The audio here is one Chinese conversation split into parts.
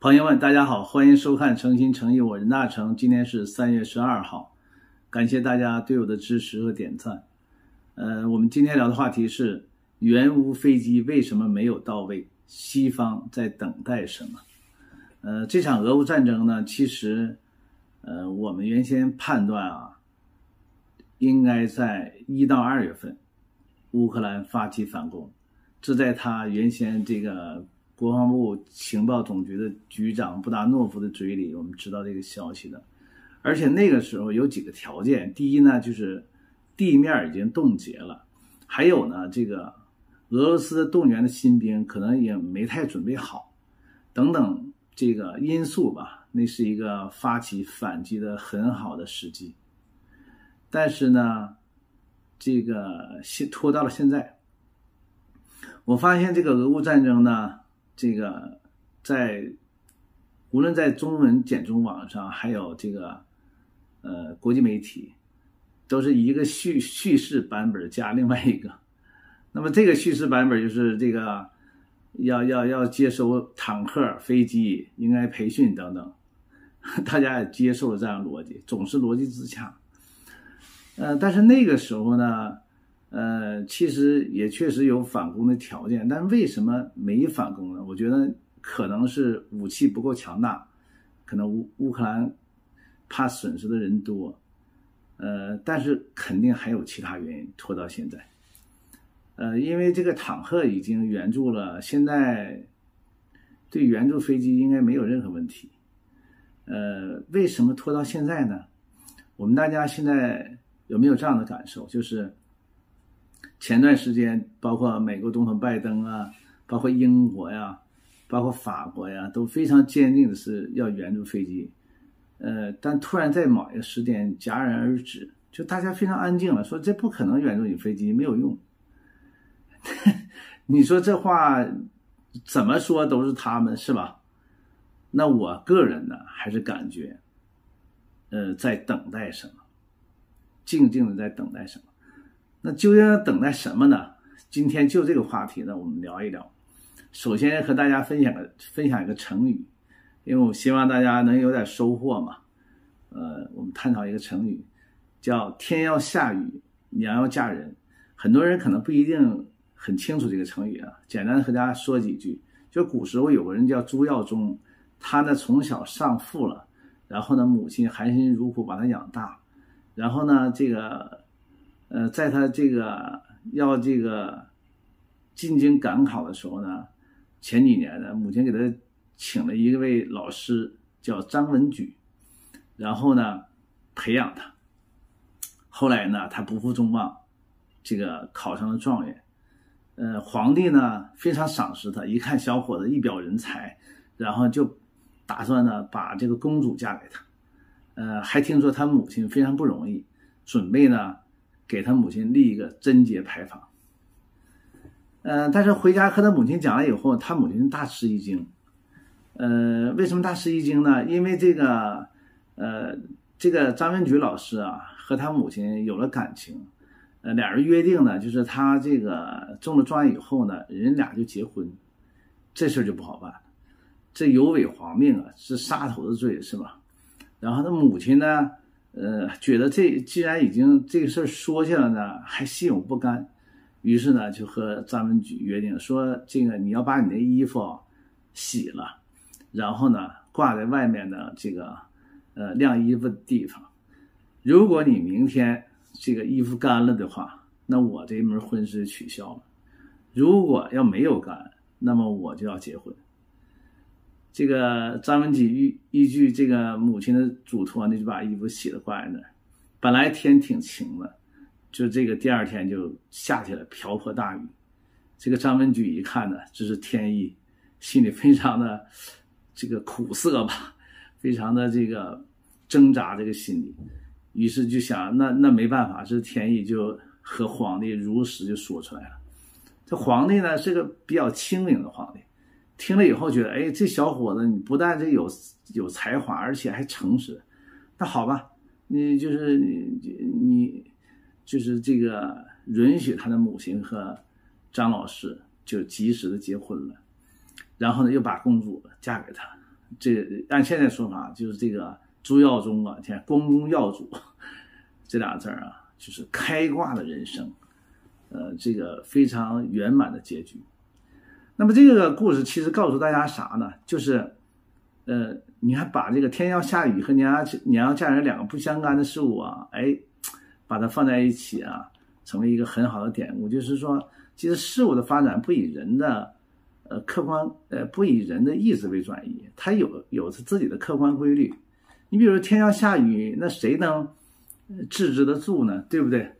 朋友们，大家好，欢迎收看诚心诚意我任大成。今天是3月12号，感谢大家对我的支持和点赞。我们今天聊的话题是援乌飞机为什么没有到位？西方在等待什么？这场俄乌战争呢，其实我们原先判断应该在1到2月份乌克兰发起反攻，这在他原先这个国防部情报总局的局长布达诺夫的嘴里，我们知道这个消息的。而且那个时候有几个条件，第一呢，就是地面已经冻结了，还有呢，这个俄罗斯动员的新兵可能也没太准备好，等等这个因素吧，那是一个发起反击的很好的时机。但是呢，这个拖到了现在，我发现这个俄乌战争呢，这个无论在中文简中网上，还有这个国际媒体，都是一个叙事版本加另外一个。那么这个叙事版本就是这个要接收坦克、飞机，应该培训等等，大家也接受了这样的逻辑，总是逻辑自洽。但是那个时候呢，其实也确实有反攻的条件，但为什么没反攻呢？我觉得可能是武器不够强大，可能乌克兰怕损失的人多，但是肯定还有其他原因拖到现在。因为这个坦克已经援助了，现在对援助飞机应该没有任何问题。为什么拖到现在呢？我们大家现在有没有这样的感受？就是前段时间，包括美国总统拜登包括英国包括法国都非常坚定的是要援助飞机。但突然在某一个时点戛然而止，就大家非常安静了，说这不可能援助你飞机，没有用。你说这话怎么说都是他们，是吧？那我个人呢，还是感觉在等待什么，静静的在等待什么。那究竟要等待什么呢？今天就这个话题呢，我们聊一聊。首先和大家分享一个成语，因为我希望大家能有点收获嘛。我们探讨一个成语，叫天要下雨，娘要嫁人。很多人可能不一定很清楚这个成语简单的和大家说几句。就古时候有个人叫朱耀宗，他呢从小丧父了，然后呢母亲含辛茹苦把他养大，然后呢这个在他这个要这个进京赶考的时候呢，前几年呢母亲给他请了一位老师叫张文举，然后呢培养他。后来呢他不负众望，这个考上了状元。皇帝呢非常赏识他，一看小伙子一表人才，然后就打算呢把这个公主嫁给他。还听说他母亲非常不容易，准备呢给他母亲立一个贞节牌坊。但是回家和他母亲讲了以后，他母亲大吃一惊。为什么大吃一惊呢？因为这个张文举老师和他母亲有了感情。俩人约定呢，就是他这个中了状元以后呢，人俩就结婚。这事就不好办了，这有违皇命是杀头的罪，是吧？然后他母亲呢觉得既然已经这个事说下了呢，还心有不甘，于是呢就和张文举约定说，这个你要把你的衣服洗了，然后呢挂在外面的这个晾衣服的地方。如果你明天这个衣服干了的话，那我这门婚事取消了。如果要没有干，那么我就要结婚。这个张文举依据这个母亲的嘱托呢，就把衣服洗了挂在那儿。本来天挺晴的，就这个第二天就下起了瓢泼大雨。这个张文举一看呢，这是天意，心里非常的这个苦涩吧，非常的这个挣扎这个心理。于是就想那没办法，这是天意，就和皇帝如实就说出来了。这皇帝呢是个比较清明的皇帝，听了以后觉得，这小伙子你不但这有才华，而且还诚实。那好吧，你就是这个允许他的母亲和张老师就及时的结婚了，然后呢又把公主嫁给他。这按现在说法就是这个朱耀宗啊，天光宗耀祖这俩字啊，就是开挂的人生，这个非常圆满的结局。那么这个故事其实告诉大家啥呢？就是你还把这个天要下雨和娘要嫁人两个不相干的事物啊，把它放在一起啊，成为一个很好的典故。就是说，其实事物的发展不以人的客观不以人的意志为转移，它有自己的客观规律。你比如说天要下雨，那谁能制止得住呢？对不对？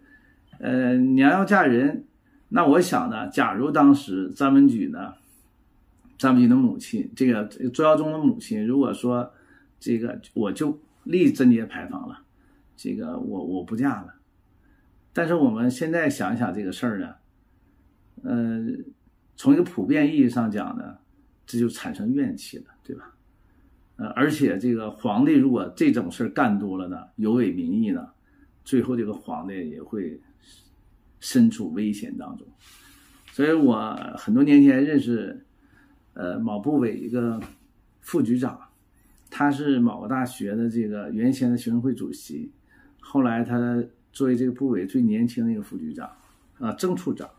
娘要嫁人，那我想呢，假如当时张文举的母亲，这个朱耀宗的母亲，如果说这个我就立贞节牌坊了，这个我不嫁了。但是我们现在想一想这个事儿呢，从一个普遍意义上讲呢，这就产生怨气了，对吧？而且这个皇帝如果这种事干多了呢，有违民意呢，最后这个皇帝也会身处危险当中。所以我很多年前认识某部委一个副局长，他是某个大学的这个原先的学生会主席，后来他作为这个部委最年轻的一个副局长正处长，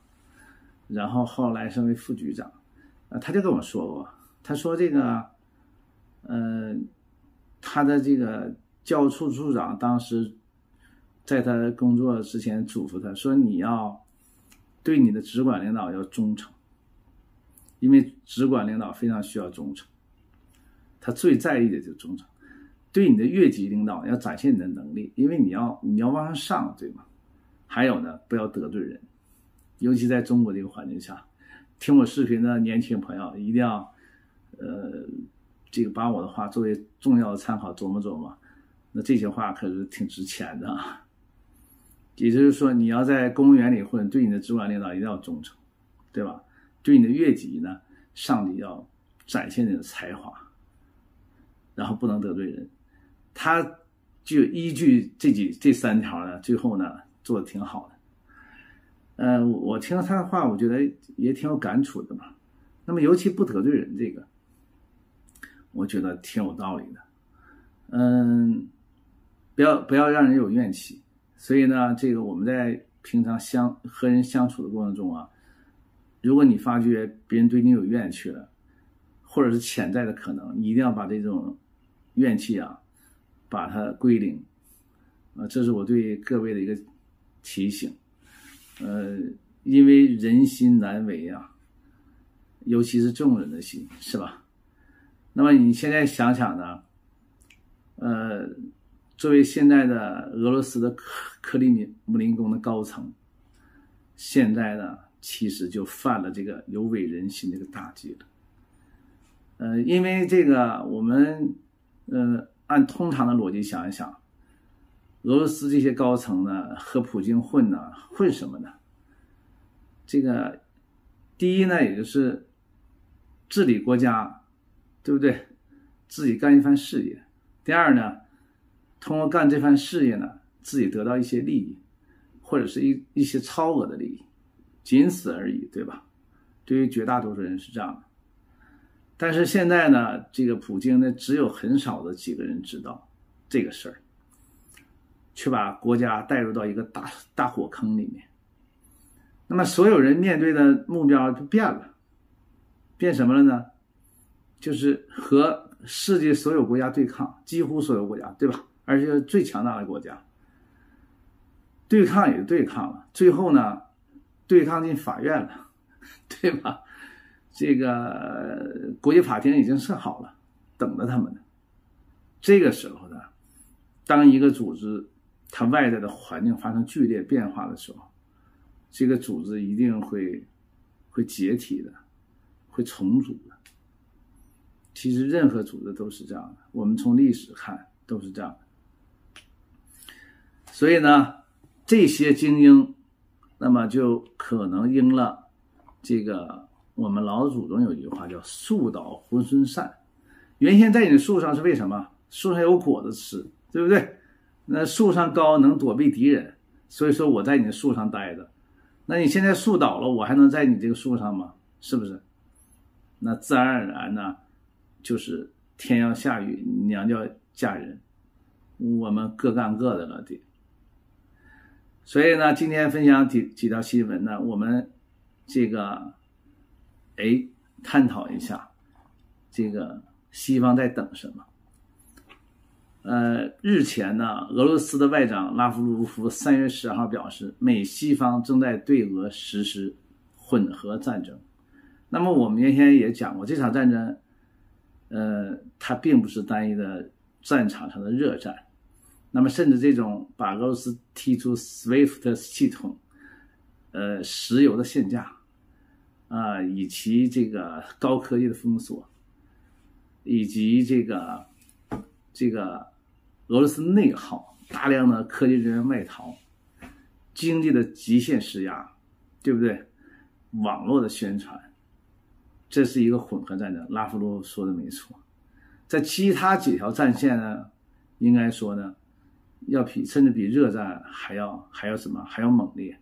然后后来升为副局长，他就跟我说过，他说这个他的这个教务处处长当时在他工作之前嘱咐他说，你要对你的直管领导要忠诚，因为直管领导非常需要忠诚，他最在意的就是忠诚。对你的越级领导要展现你的能力，因为你要往上上，对吗？还有呢，不要得罪人，尤其在中国这个环境下，听我视频的年轻朋友一定要这个把我的话作为重要的参考琢磨琢磨，那这些话可是挺值钱的啊。也就是说，你要在公务员里混，对你的直管领导一定要忠诚，对吧？对你的越级呢，上级要展现你的才华，然后不能得罪人。他就依据这三条呢，最后呢做的挺好的。我听了他的话，我觉得也挺有感触的嘛。那么尤其不得罪人这个，我觉得挺有道理的。不要让人有怨气。所以呢，这个我们在平常和人相处的过程中啊，如果你发觉别人对你有怨气了，或者是潜在的可能，你一定要把这种怨气啊，把它归零。这是我对各位的一个提醒。因为人心难为啊，尤其是众人的心，是吧？那么你现在想想呢，作为现在的俄罗斯的克里姆林宫的高层，现在呢其实就犯了这个有违人心这个大忌了。因为这个我们按通常的逻辑想一想，俄罗斯这些高层呢和普京混什么呢？这个第一呢，也就是治理国家，对不对？自己干一番事业。第二呢，通过干这番事业呢，自己得到一些利益，或者是一些超额的利益，仅此而已，对吧？对于绝大多数人是这样的。但是现在呢，这个普京呢，只有很少的几个人知道这个事儿，却把国家带入到一个大火坑里面。那么所有人面对的目标就变了，变什么了呢？就是和世界所有国家对抗，几乎所有国家，对吧？而且最强大的国家对抗也对抗了，最后呢，对抗进法院了，对吧？这个国际法庭已经设好了，等着他们呢。这个时候呢，当一个组织它外在的环境发生剧烈变化的时候，这个组织一定会解体的，会重组的。其实任何组织都是这样的，我们从历史看都是这样的。所以呢，这些精英，那么就可能应了这个我们老祖宗有一句话叫树倒猢狲散。原先在你的树上是为什么？树上有果子吃，对不对？那树上高能躲避敌人，所以说我在你的树上待着。那你现在树倒了，我还能在你这个树上吗？是不是？那自然而然呢，就是天要下雨，娘就要嫁人，我们各干各的了得。所以呢，今天分享几条新闻呢，我们这个探讨一下这个西方在等什么。日前呢，俄罗斯的外长拉夫罗夫3月10号表示，美西方正在对俄实施混合战争。那么我们原先也讲过，这场战争它并不是单一的战场上的热战。那么甚至这种把俄罗斯踢出 SWIFT 系统石油的限价以及这个高科技的封锁，以及这个俄罗斯内耗，大量的科技人员外逃，经济的极限施压，对不对？网络的宣传，这是一个混合战争。拉夫罗夫说的没错。在其他几条战线呢，应该说呢，甚至比热战还要什么？还要猛烈。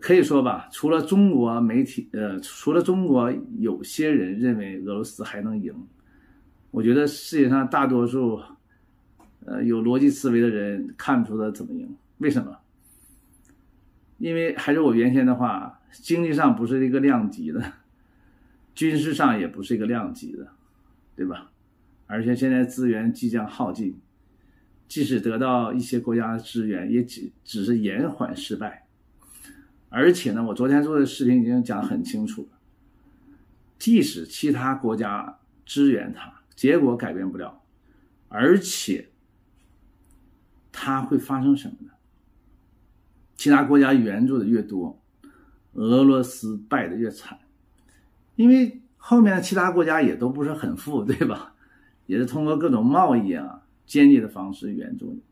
可以说吧，除了中国媒体，除了中国有些人认为俄罗斯还能赢，我觉得世界上大多数有逻辑思维的人看不出他怎么赢。为什么？因为还是我原先的话，经济上不是一个量级的，军事上也不是一个量级的，对吧？而且现在资源即将耗尽，即使得到一些国家的支援，也只是延缓失败。而且呢，我昨天做的视频已经讲得很清楚了，即使其他国家支援它，结果改变不了，而且它会发生什么呢？其他国家援助的越多，俄罗斯败得越惨，因为后面的其他国家也都不是很富，对吧？也是通过各种贸易间接的方式援助你。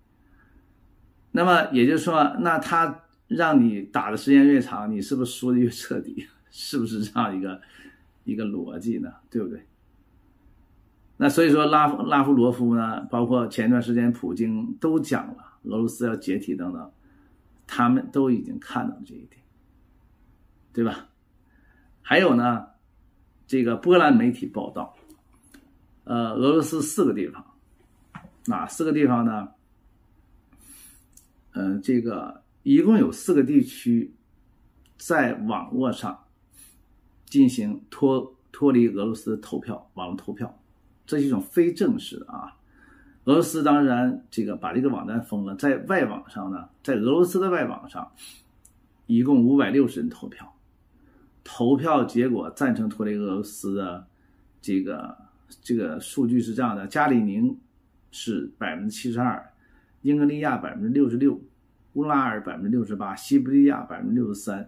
那么也就是说，那他让你打的时间越长，你是不是输的越彻底？是不是这样一个逻辑呢？对不对？那所以说拉夫罗夫呢，包括前段时间普京都讲了俄罗斯要解体等等，他们都已经看到这一点，对吧？还有呢，这个波兰媒体报道，俄罗斯4个地方，哪4个地方呢？这个一共有4个地区在网络上进行脱离俄罗斯投票，网络投票，这是一种非正式的俄罗斯当然这个把这个网站封了，在外网上呢，在俄罗斯的外网上，一共560人投票，投票结果赞成脱离俄罗斯的这个数据是这样的：加里宁是72%，英格利亚66%，乌拉尔68%，西伯利亚63%，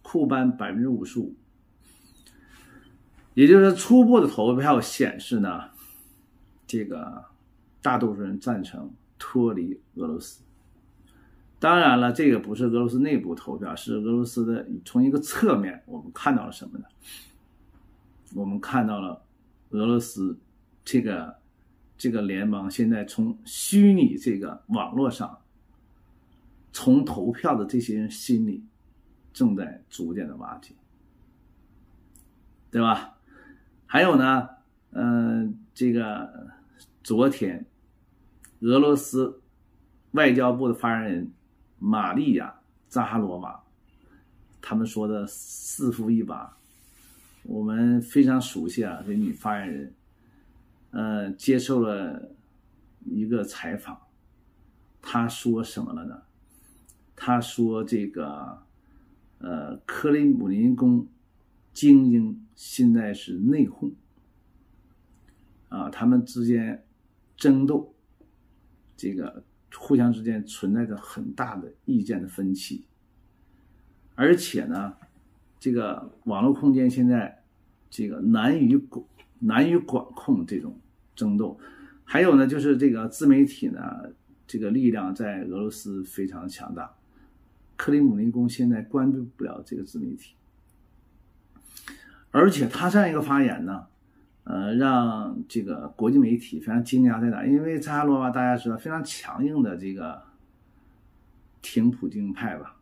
库班55%。也就是初步的投票显示呢，这个大多数人赞成脱离俄罗斯。当然了，这个不是俄罗斯内部投票，是俄罗斯的从一个侧面我们看到了什么呢？我们看到了俄罗斯这个联盟现在从虚拟这个网络上，从投票的这些人心里正在逐渐的瓦解，对吧？还有呢，这个昨天俄罗斯外交部的发言人玛利亚·扎哈罗娃，他们说的4夫1拔，我们非常熟悉这女发言人，接受了一个采访，她说什么了呢？她说这个克里姆林宫精英现在是内讧他们之间争斗，这个互相之间存在着很大的意见的分歧，而且呢，这个网络空间现在这个难于管控这种争斗。还有呢，就是这个自媒体呢，这个力量在俄罗斯非常强大，克里姆林宫现在关注不了这个自媒体，而且他这样一个发言呢，让这个国际媒体非常惊讶在哪？因为扎哈罗娃大家知道非常强硬的这个挺普京派吧，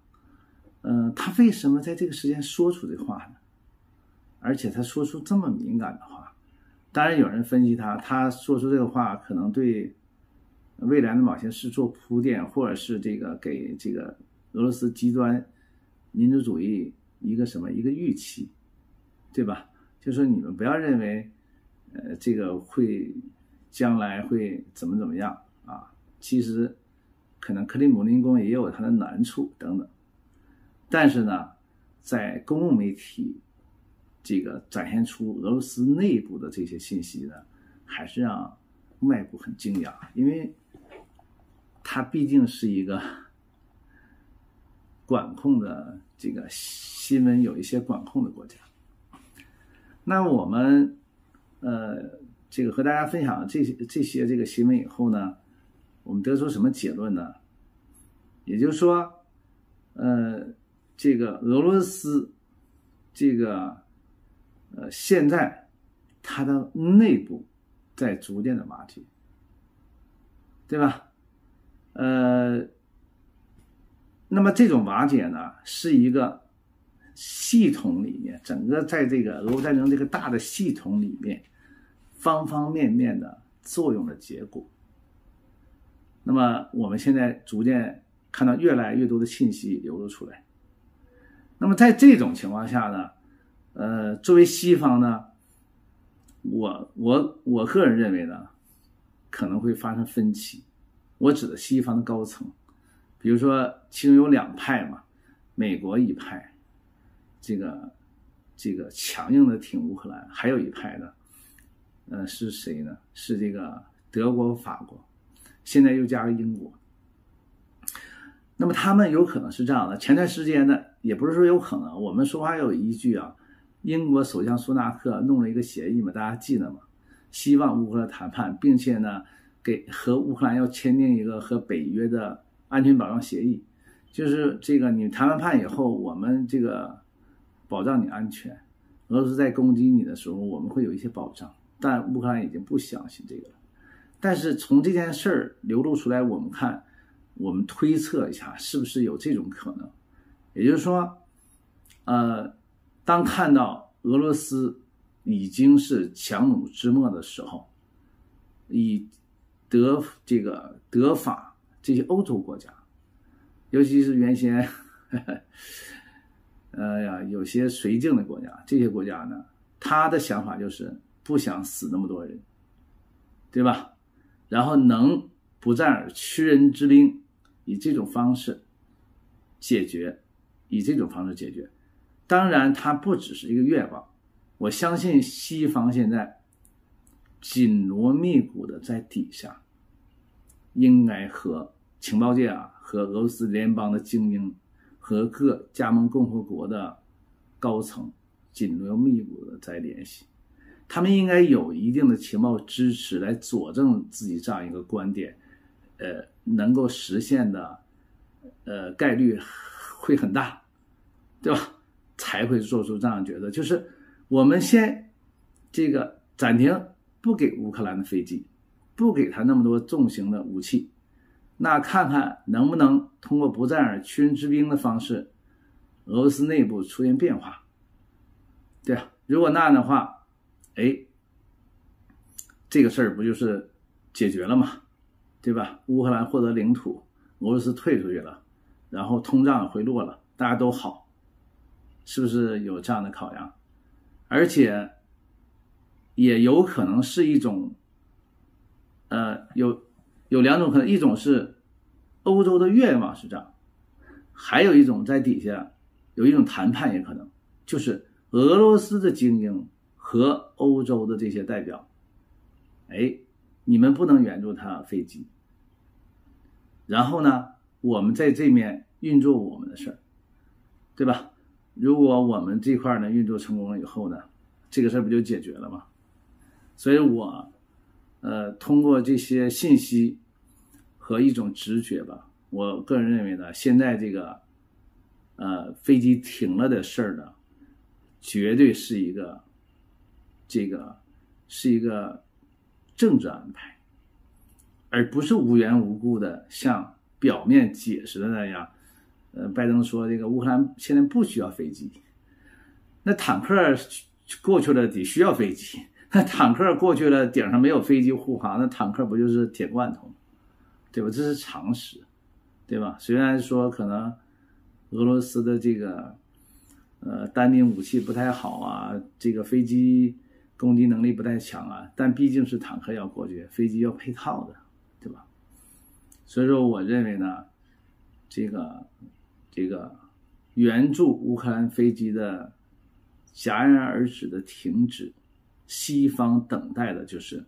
他为什么在这个时间说出这话呢？而且他说出这么敏感的话，当然有人分析他说出这个话可能对未来的某些事做铺垫，或者是这个给这个俄罗斯极端民族主义一个预期，对吧？就是说你们不要认为这个将来会怎么样啊，其实可能克里姆林宫也有它的难处等等。但是呢，在公共媒体这个展现出俄罗斯内部的这些信息呢，还是让外部很惊讶，因为它毕竟是一个管控的这个新闻有一些管控的国家。那我们这个和大家分享这些这个新闻以后呢，我们得出什么结论呢？也就是说这个俄罗斯这个现在它的内部在逐渐的瓦解，对吧？那么这种瓦解呢，是一个系统里面，整个在这个俄乌战争这个大的系统里面方方面面的作用的结果。那么我们现在逐渐看到越来越多的信息流露出来。那么在这种情况下呢，作为西方呢，我个人认为呢，可能会发生分歧。我指的西方的高层，比如说其中有两派嘛，美国一派，这个强硬的挺乌克兰，还有一派呢，是谁呢？是这个德国、法国，现在又加入英国。那么他们有可能是这样的，前段时间呢，也不是说有可能，我们说话有依据啊。英国首相苏纳克弄了一个协议嘛，大家记得吗？希望乌克兰谈判，并且呢，和乌克兰要签订一个和北约的安全保障协议，就是这个你谈完判以后，我们这个保障你安全，俄罗斯在攻击你的时候，我们会有一些保障。但乌克兰已经不相信这个了。但是从这件事儿流露出来，我们推测一下，是不是有这种可能？也就是说，当看到俄罗斯已经是强弩之末的时候，以德法这些欧洲国家，尤其是原先有些绥靖的国家，这些国家呢，他的想法就是不想死那么多人，对吧？然后能不战而屈人之兵，以这种方式解决。当然它不只是一个愿望，我相信西方现在紧锣密鼓的在底下，应该和情报界和俄罗斯联邦的精英和各加盟共和国的高层紧锣密鼓的在联系，他们应该有一定的情报支持来佐证自己这样一个观点，能够实现的概率会很大，对吧？才会做出这样的决策，就是我们先这个暂停，不给乌克兰的飞机，不给他那么多重型的武器，那看看能不能通过不战而屈人之兵的方式，俄罗斯内部出现变化，对啊，如果那样的话，这个事儿不就是解决了吗？对吧？乌克兰获得领土，俄罗斯退出去了，然后通胀回落了，大家都好，是不是有这样的考量？而且也有可能是一种有两种可能，一种是欧洲的愿望是这样，还有一种在底下有一种谈判也可能，就是俄罗斯的精英和欧洲的这些代表，你们不能援助他飞机，然后呢，我们在这面运作我们的事儿，对吧？如果我们这块呢运作成功了以后呢，这个事儿不就解决了吗？所以我通过这些信息和一种直觉吧，我个人认为呢，现在这个飞机停了的事儿呢，绝对是一个政治安排，而不是无缘无故的像表面解释的那样。拜登说这个乌克兰现在不需要飞机，那坦克过去了得需要飞机，那坦克过去了，顶上没有飞机护航，那坦克不就是铁罐头吗？对吧？这是常识，对吧？虽然说可能俄罗斯的这个单兵武器不太好啊，这个飞机攻击能力不太强啊，但毕竟是坦克要过去，飞机要配套的，对吧？所以说我认为呢，这个援助乌克兰飞机的戛然而止的停止，西方等待的就是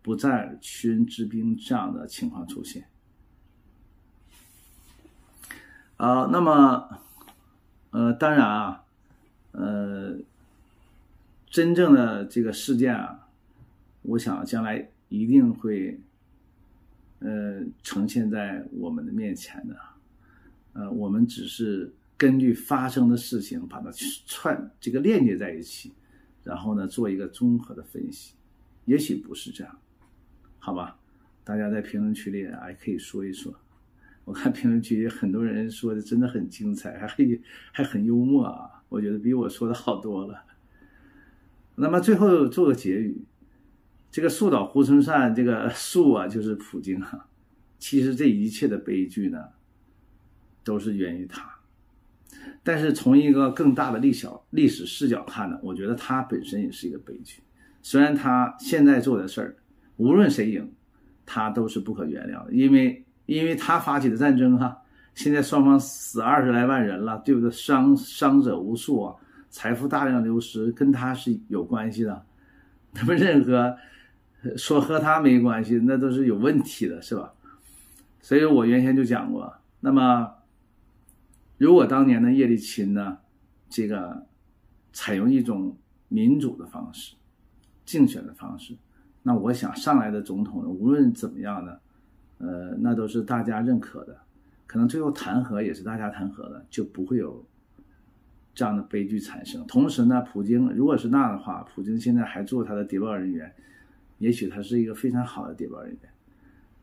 不再屈人之兵这样的情况出现。那么当然啊，真正的这个事件啊，我想将来一定会呈现在我们的面前的。我们只是根据发生的事情把它链接在一起，然后呢做一个综合的分析。也许不是这样，好吧？大家在评论区里还可以说一说。我看评论区很多人说的真的很精彩，还很幽默啊，我觉得比我说的好多了。那么最后做个结语，这个树倒猢狲散，这个树啊就是普京啊。其实这一切的悲剧呢，都是源于他。但是从一个更大的历史视角看呢，我觉得他本身也是一个悲剧。虽然他现在做的事儿，无论谁赢，他都是不可原谅的，因为他发起的战争现在双方死20来万人了，对不对？伤者无数啊，财富大量流失，跟他是有关系的。那么任何说和他没关系，那都是有问题的，是吧？所以我原先就讲过，那么如果当年的叶利钦呢，这个采用一种民主的方式，竞选的方式，那我想上来的总统呢，无论怎么样呢，那都是大家认可的，可能最后弹劾也是大家弹劾的，就不会有这样的悲剧产生。同时呢，普京如果是那样的话，普京现在还做他的谍报人员，也许他是一个非常好的谍报人员，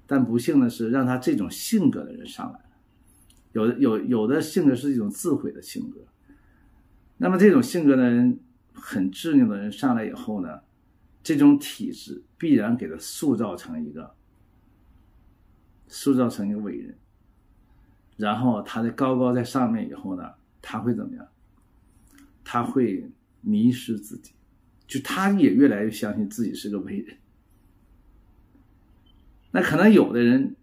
但不幸的是让他这种性格的人上来了。有的性格是一种自毁的性格，那么这种性格的人，很执拗的人上来以后呢，这种体制必然给他塑造成一个伟人，然后他在高在上面以后呢，他会怎么样？他会迷失自己，就他也越来越相信自己是个伟人。那可能有的人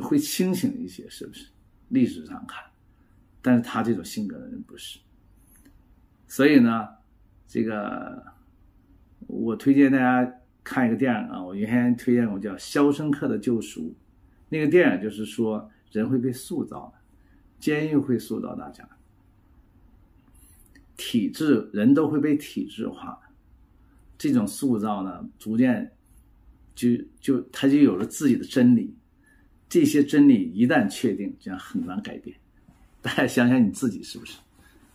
会清醒一些，是不是？历史上看，但是他这种性格的人不是。所以呢，这个我推荐大家看一个电影啊，我原先推荐过叫《肖申克的救赎》。那个电影就是说人会被塑造的，监狱会塑造大家，体制人都会被体制化，这种塑造呢，逐渐他就有了自己的真理。这些真理一旦确定，这样很难改变。大家想想你自己是不是？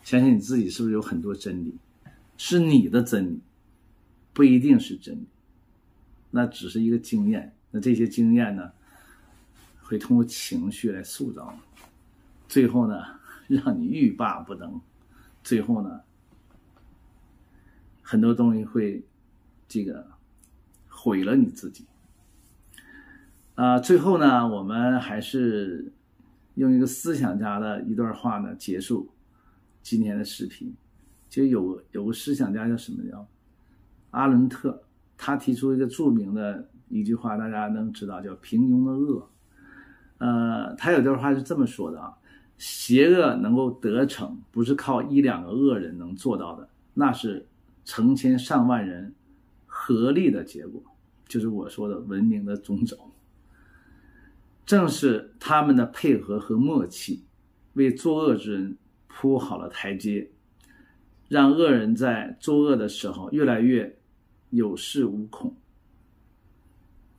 想想你自己是不是有很多真理，是你的真理，不一定是真理，那只是一个经验。那这些经验呢，会通过情绪来塑造你，最后呢，让你欲罢不能。最后呢，很多东西会毁了你自己。最后呢，我们还是用一个思想家的一段话呢结束今天的视频。就有个思想家叫什么，叫阿伦特，他提出一个著名的一句话，大家能知道，叫平庸的恶。他有段话是这么说的啊：邪恶能够得逞，不是靠1、2个恶人能做到的，那是成千上万人合力的结果，就是我说的文明的中轴。正是他们的配合和默契，为作恶之人铺好了台阶，让恶人在作恶的时候越来越有恃无恐。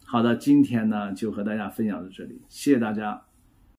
好的，今天呢就和大家分享到这里，谢谢大家。